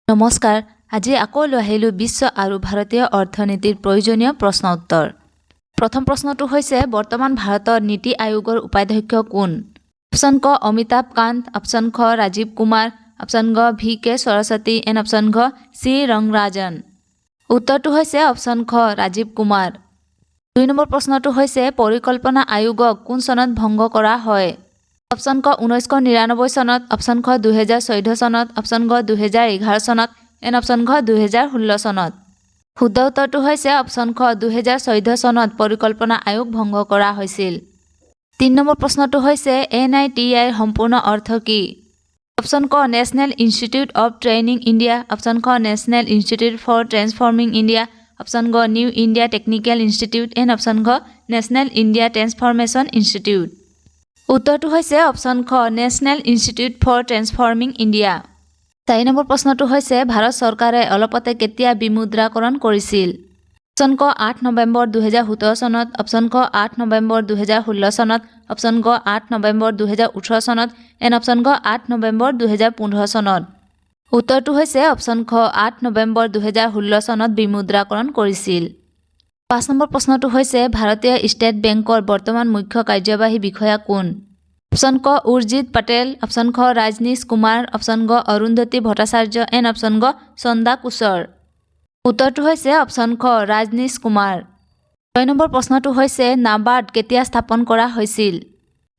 নমস্কাৰ, আজি আকৌ লৈ আহিলোঁ বিশ্ব আৰু ভাৰতীয় অৰ্থনীতিৰ প্ৰয়োজনীয় প্ৰশ্ন উত্তৰ। প্ৰথম প্ৰশ্নটো হৈছে বৰ্তমান ভাৰতৰ নীতি আয়োগৰ উপাধ্যক্ষ কোন? অপশ্যন ক অমিতাভ কান্ত, অপশ্যন খ ৰাজীৱ কুমাৰ, অপশ্যন গ VK সৰস্বতী এণ্ড অপশ্যন ঘ চি ৰংৰাজন। উত্তৰটো হৈছে অপশ্যন খ ৰাজীৱ কুমাৰ। 2 নম্বৰ প্ৰশ্নটো হৈছে পৰিকল্পনা আয়োগক কোন চনত ভংগ কৰা হয়? অপশ্যন ক 1999 চনত, অপশ্যন খ 2014 চনত, অপশ্যন গ 2011 চনত এণ্ড অপশ্যন ঘ 2016 চনত। শুদ্ধ উত্তৰটো হৈছে অপশ্যন খ 2014 চনত পৰিকল্পনা আয়োগ ভংগ কৰা হৈছিল। 3 নম্বৰ প্ৰশ্নটো হৈছে NITIৰ সম্পূৰ্ণ অৰ্থ কি? অপশ্যন ক national institute of training India, option খ national institute for transforming India, option গ new India technical institute and option ঘ নেশ্যনেল ইণ্ডিয়া ট্ৰেন্সফৰ্মেশ্যন ইনষ্টিটিউট। উত্তৰটো হৈছে অপশ্যন খ national institute for transforming India. 4 নম্বৰ প্ৰশ্নটো হৈছে ভাৰত চৰকাৰে অলপতে কেতিয়া বিমুদ্ৰাকৰণ কৰিছিল? অপশ্যন ক 8 নৱেম্বৰ 2017 চনত, অপশ্যন ক 8 নৱেম্বৰ 2016 চনত, অপশ্যন গ 8 নৱেম্বৰ 2018 চনত এণ্ড অপশ্যন গ 8 নৱেম্বৰ 2015 চনত। উত্তৰটো হৈছে অপশ্যন খ 8 নৱেম্বৰ 2016 চনত বিমুদ্ৰাকৰণ কৰিছিল। 5 নম্বৰ প্ৰশ্নটো হৈছে ভাৰতীয় ষ্টেট বেংকৰ বৰ্তমান মুখ্য কাৰ্যবাহী বিষয়া কোন? অপশ্যন ক উৰ্জিত পটেল, অপশ্যন খ ৰাজনীশ কুমাৰ, অপশ্যন গ অৰুন্ধতী ভট্টাচাৰ্য এণ্ড অপশ্যন গ চন্দা কোচৰ। উত্তৰটো হৈছে অপশ্যন খ ৰাজনীশ কুমাৰ। 6 নম্বৰ প্ৰশ্নটো হৈছে নাবাৰ্ড কেতিয়া স্থাপন কৰা হৈছিল?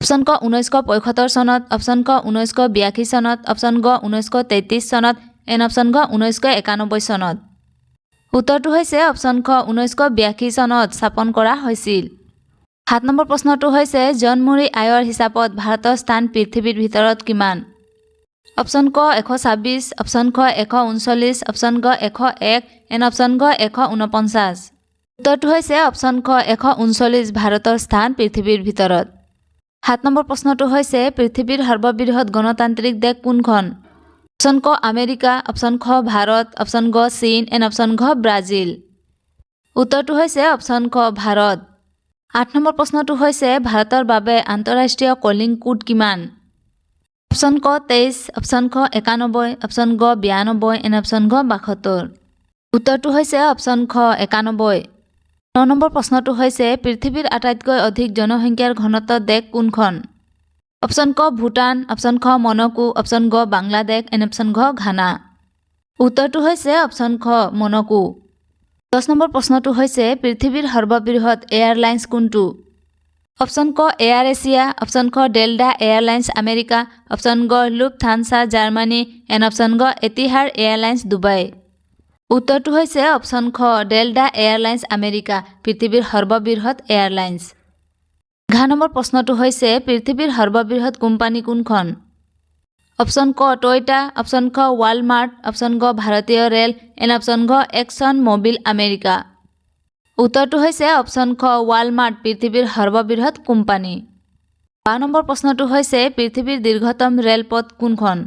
অপশ্যন ক 1975 চনত, অপশ্যন ক 1982 চনত, অপশ্যন গ 1933 চনত এণ্ড অপশ্যন গ 1991 চনত। উত্তৰটো হৈছে অপশ্যন খ 1982 চনত স্থাপন কৰা হৈছিল। 7 নম্বৰ প্ৰশ্নটো হৈছে জনমুৰি আয়ৰ হিচাপত ভাৰতৰ স্থান পৃথিৱীৰ ভিতৰত কিমান? অপশ্যন ক 126, অপশ্যন খ 139, অপশ্যন গ 101 এণ্ড অপশ্যন গ 149। উত্তৰটো হৈছে অপশ্যন খ 139 ভাৰতৰ স্থান পৃথিৱীৰ ভিতৰত। 7 নম্বৰ প্ৰশ্নটো হৈছে পৃথিৱীৰ সৰ্ববৃহৎ গণতান্ত্ৰিক দেশ কোনখন? অপশ্যন ক আমেৰিকা, অপশ্যন খ ভাৰত, অপশ্যন গ চীন এণ্ড অপশ্যন ঘ ব্ৰাজিল। উত্তৰটো হৈছে অপশ্যন খ ভাৰত। 8 নম্বৰ প্ৰশ্নটো হৈছে ভাৰতৰ বাবে আন্তঃৰাষ্ট্ৰীয় কলিং কোড কিমান? অপশ্যন ক 23, অপশ্যন খ 91, অপশ্যন গ 92 এণ্ড অপশ্যন ঘ 72। উত্তৰটো হৈছে অপশ্যন খ 91। 9 নম্বৰ প্ৰশ্নটো হৈছে পৃথিৱীৰ আটাইতকৈ অধিক জনসংখ্যাৰ ঘনত্ব দেশ কোনখন? অপশ্যন ক ভূটান, অপশ্যন খ মনকো, অপশ্যন গ বাংলাদেশ এণ্ড অপশ্যন ঘ ঘানা। উত্তৰটো হৈছে অপশ্যন খ মনকো। 10 নম্বৰ প্ৰশ্নটো হৈছে পৃথিৱীৰ সৰ্ববৃহৎ এয়াৰলাইন্স কোনটো? অপশ্যন ক এয়াৰ এছিয়া, অপশ্যন খ ডেল্টা এয়াৰলাইন্স আমেৰিকা, অপশ্যন গ লুফথানছা জাৰ্মানী এণ্ড অপশ্যন গ এটিহাদ এয়াৰলাইন্স ডুবাই। উত্তৰটো হৈছে অপশ্যন খ ডেল্টা এয়াৰলাইন্স আমেৰিকা পৃথিৱীৰ সৰ্ববৃহৎ এয়াৰলাইন্স। 11 নম্বৰ প্ৰশ্নটো হৈছে পৃথিৱীৰ সৰ্ববৃহৎ কোম্পানী কোনখন? অপশ্যন ক টয়টা, অপশ্যন খ ৱালমাৰ্ট, অপশ্যন গ ভাৰতীয় ৰেল এণ্ড অপশ্যন ঘ এক্সন মবিল আমেৰিকা। উত্তৰটো হৈছে অপশ্যন খ ৱালমাৰ্ট পৃথিৱীৰ সৰ্ববৃহৎ কোম্পানী। 12 নম্বৰ প্ৰশ্নটো হৈছে পৃথিৱীৰ দীৰ্ঘতম ৰেলপথ কোনখন?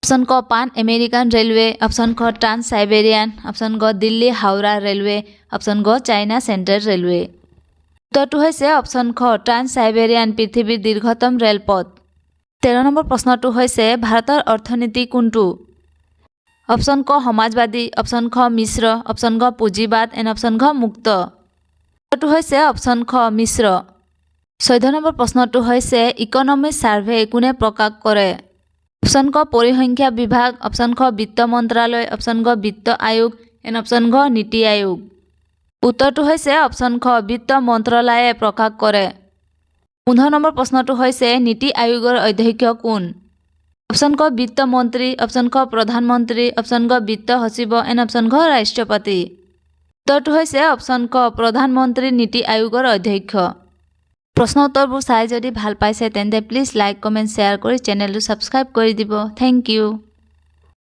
অপশ্যন ক পান আমেৰিকান ৰেলৱে, অপশ্যন খ ট্ৰান্স চাইবেৰিয়ান, অপশ্যন গ দিল্লী হাওৰা ৰেলৱে, অপশ্যন গ চাইনা চেণ্ট্ৰেল ৰেলৱে। উত্তৰটো হৈছে অপশ্যন খ ট্ৰান্স চাইবেৰিয়ান পৃথিৱীৰ দীৰ্ঘতম ৰেলপথ। 13 নম্বৰ প্ৰশ্নটো হৈছে ভাৰতৰ অৰ্থনীতি কোনটো? অপশ্যন ক সমাজবাদী, অপশ্যন খ মিশ্ৰ, অপশ্যন গ পুঁজিবাদ এণ্ড অপশ্যন ঘ মুক্ত। উত্তৰটো হৈছে অপশ্যন খ মিশ্ৰ। 14 নম্বৰ প্ৰশ্নটো হৈছে ইকনমিক ছাৰ্ভে কোনে প্ৰকাশ কৰে? অপশ্যন ক পৰিসংখ্যা বিভাগ, অপশ্যন খ বিত্ত মন্ত্ৰালয়, অপশ্যন গ বিত্ত আয়োগ এণ্ড অপশ্যন ঘ নীতি আয়োগ। উত্তৰটো হৈছে অপশ্যন খ বিত্ত মন্ত্ৰালয়ে প্ৰকাশ কৰে। 15 নম্বৰ প্ৰশ্নটো হৈছে নীতি আয়োগৰ অধ্যক্ষ কোন? অপশ্যন ক বিত্ত মন্ত্ৰী, অপশ্যন খ প্ৰধানমন্ত্ৰী, অপশ্যন গ বিত্ত সচিব এণ্ড অপশ্যন ঘ ৰাষ্ট্ৰপতি। উত্তৰটো হৈছে অপশ্যন ক প্ৰধানমন্ত্ৰী নীতি আয়োগৰ অধ্যক্ষ। প্ৰশ্ন উত্তৰবোৰ চাই যদি ভাল পাইছে তেন্তে প্লিজ লাইক কমেণ্ট শ্বেয়াৰ কৰি চেনেলটো ছাবস্ক্ৰাইব কৰি দিব। Thank U.